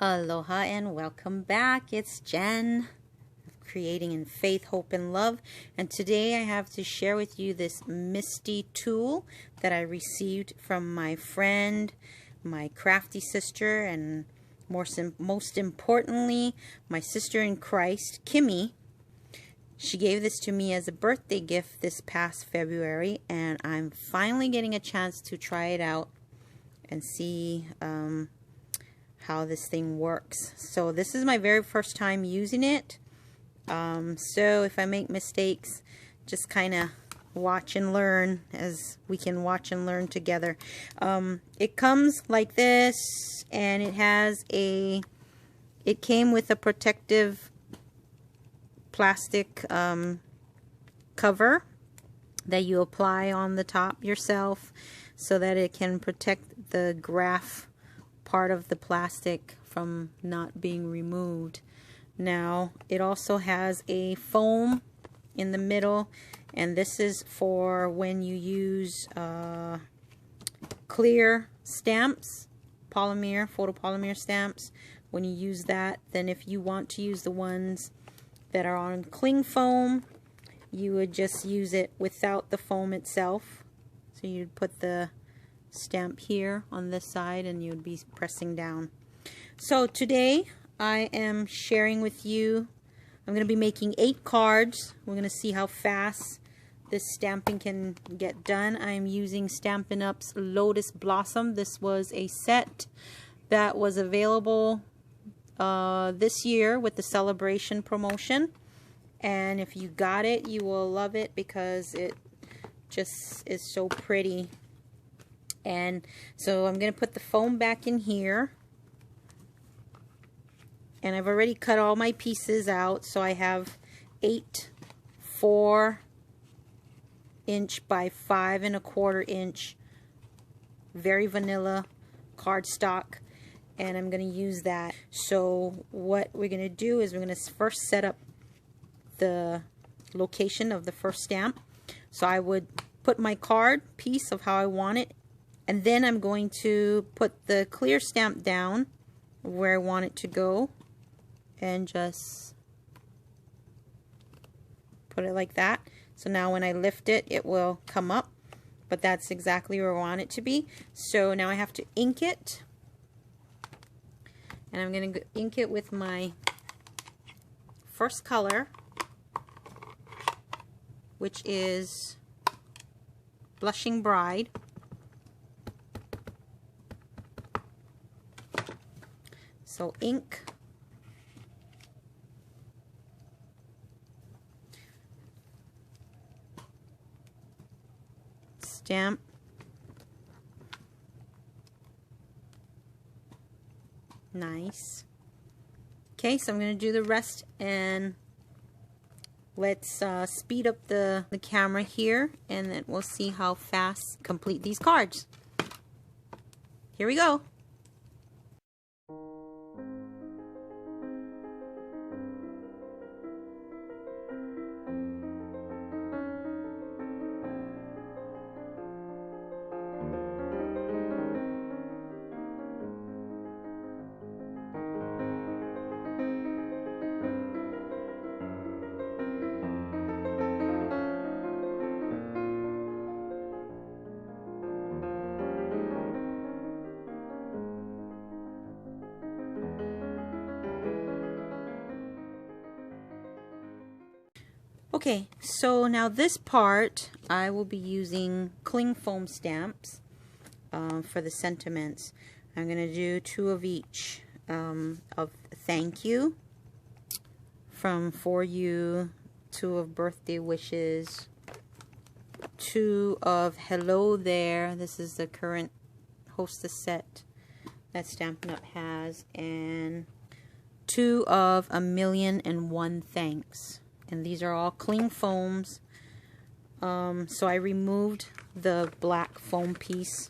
Aloha and welcome back. It's Jen of Creating in Faith, Hope, and Love. And today I have to share with you this MISTI tool that I received from my friend, my crafty sister, and most importantly, my sister in Christ, Kimmy. She gave this to me as a birthday gift this past February, and I'm finally getting a chance to try it out and see how this thing works. So this is my very first time using it. So if I make mistakes, just kind of watch and learn, as we can watch and learn together. It comes like this, and it came with a protective plastic cover that you apply on the top yourself so that it can protect the graph part of the plastic from not being removed. Now it also has a foam in the middle, and this is for when you use clear stamps, photopolymer stamps. When you use that, then if you want to use the ones that are on cling foam, you would just use it without the foam itself. So you'd put the stamp here on this side and you'd be pressing down. So today I am sharing with you, I'm going to be making 8 cards. We're going to see how fast this stamping can get done. I am using Stampin' Up's Lotus Blossom. This was a set that was available this year with the celebration promotion, and if you got it, you will love it because it just is so pretty. And so I'm going to put the foam back in here, and I've already cut all my pieces out. So I have 8 4-inch by 5 1/4 inch very vanilla cardstock, and I'm going to use that. So what we're going to do is we're going to first set up the location of the first stamp. So I would put my card piece of how I want it, and then I'm going to put the clear stamp down where I want it to go and just put it like that. So now when I lift it, it will come up, but that's exactly where I want it to be. So now I have to ink it, and I'm going to ink it with my first color, which is Blushing Bride. So ink, stamp, nice. Okay, so I'm going to do the rest, and let's speed up the camera here, and then we'll see how fast complete these cards. Here we go. Okay, so now this part I will be using cling foam stamps for the sentiments. I'm going to do 2 of each, of thank you, from for you, 2 of birthday wishes, 2 of hello there. This is the current hostess set that Stampin' Up has, and 2 of 1,000,001 thanks. And these are all cling foams. So I removed the black foam piece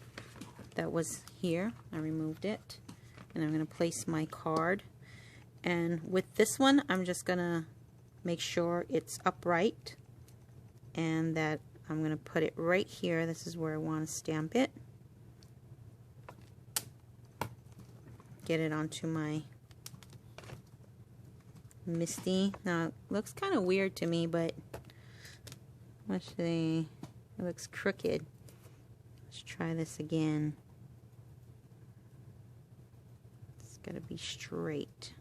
that was here. I removed it, and I'm going to place my card. And with this one, I'm just going to make sure it's upright, and that I'm going to put it right here. This is where I want to stamp it. Get it onto my Misty. Now, it looks kind of weird to me, but actually, it looks crooked. Let's try this again. It's got to be straight.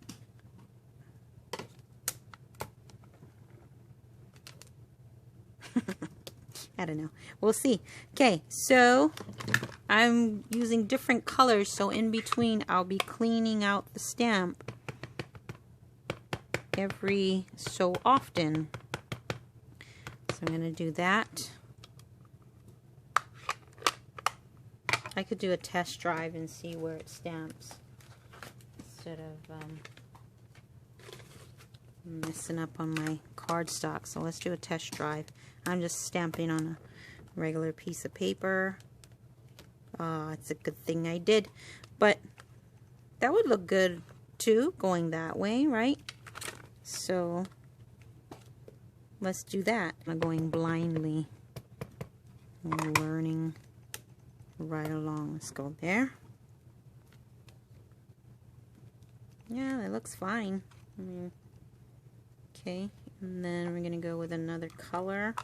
I don't know. We'll see. Okay, so I'm using different colors, so in between I'll be cleaning out the stamp every so often. So I'm going to do that. I could do a test drive and see where it stamps instead of messing up on my cardstock. So let's do a test drive. I'm just stamping on a regular piece of paper. It's a good thing I did, but that would look good too, going that way, right? So let's do that. I'm going blindly. I'm learning right along. Let's go there. Yeah, that looks fine. Okay, and then we're gonna go with another color.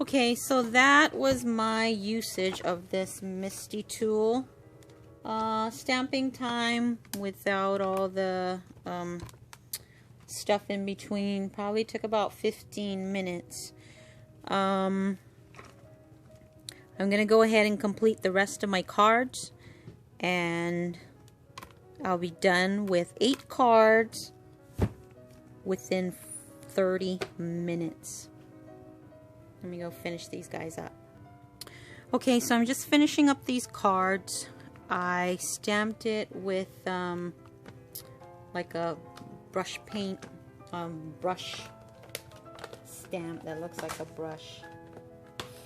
Okay, so that was my usage of this MISTI tool. Stamping time without all the stuff in between probably took about 15 minutes. I'm going to go ahead and complete the rest of my cards, and I'll be done with 8 cards within 30 minutes. Let me go finish these guys up. Okay, so I'm just finishing up these cards. I stamped it with like a brush paint brush stamp that looks like a brush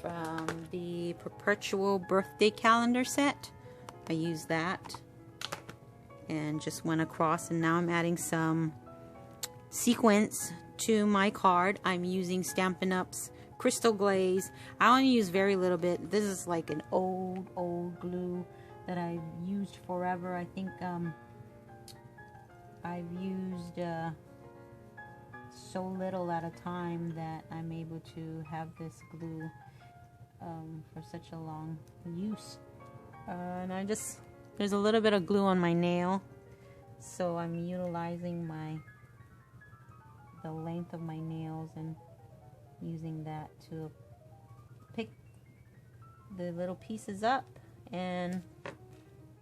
from the Perpetual Birthday Calendar set. I used that and just went across, and now I'm adding some sequins to my card. I'm using Stampin' Up's Crystal Glaze. I only use very little bit. This is like an old glue that I've used forever. I think I've used so little at a time that I'm able to have this glue for such a long use. And there's a little bit of glue on my nail, so I'm utilizing the length of my nails and using that to pick the little pieces up, and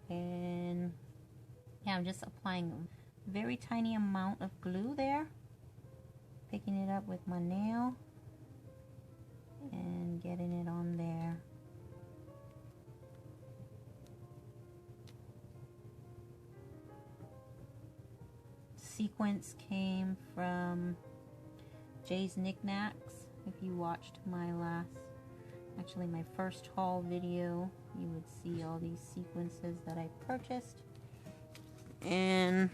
yeah, I'm just applying a very tiny amount of glue there, picking it up with my nail and getting it on there. Sequence came from Jay's Knickknacks. If you watched my my first haul video, you would see all these sequences that I purchased. And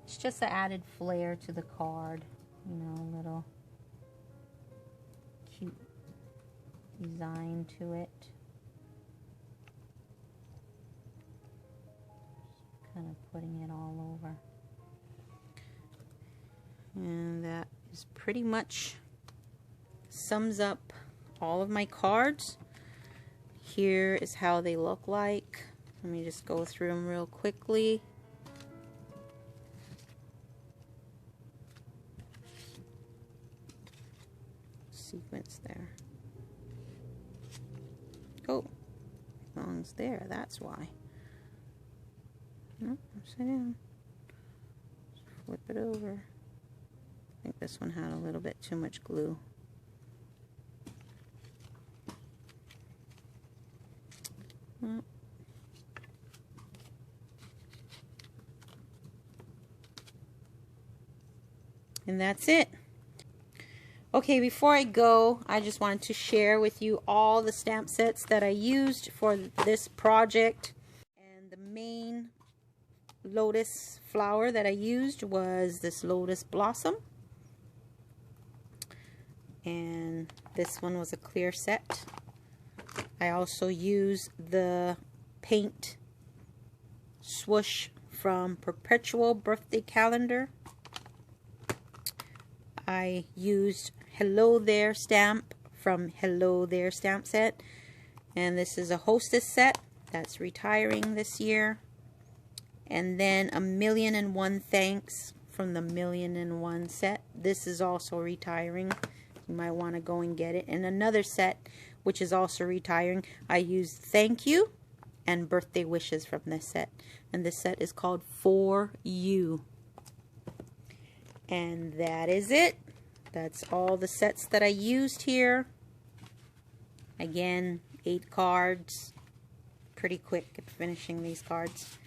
it's just an added flair to the card, you know, a little cute design to it. Just kind of putting it all over. And that is pretty much sums up all of my cards. Here is how they look like. Let me just go through them real quickly. Sequence there. Oh, belongs there. That's why. Nope, upside down. Just flip it over. I think this one had a little bit too much glue. And that's it. Okay, before I go, I just wanted to share with you all the stamp sets that I used for this project. And the main lotus flower that I used was this lotus blossom. And this one was a clear set. I also used the paint swoosh from Perpetual Birthday Calendar. I used Hello There stamp from Hello There stamp set. And this is a Hostess set that's retiring this year. And then a 1,000,001 Thanks from the 1,000,001 set. This is also retiring. You might want to go and get it. And another set which is also retiring. I used Thank You and Birthday Wishes from this set. And this set is called For You. And that is it. That's all the sets that I used here. Again, 8 cards. Pretty quick at finishing these cards.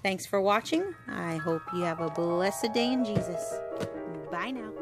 Thanks for watching. I hope you have a blessed day in Jesus. Bye now.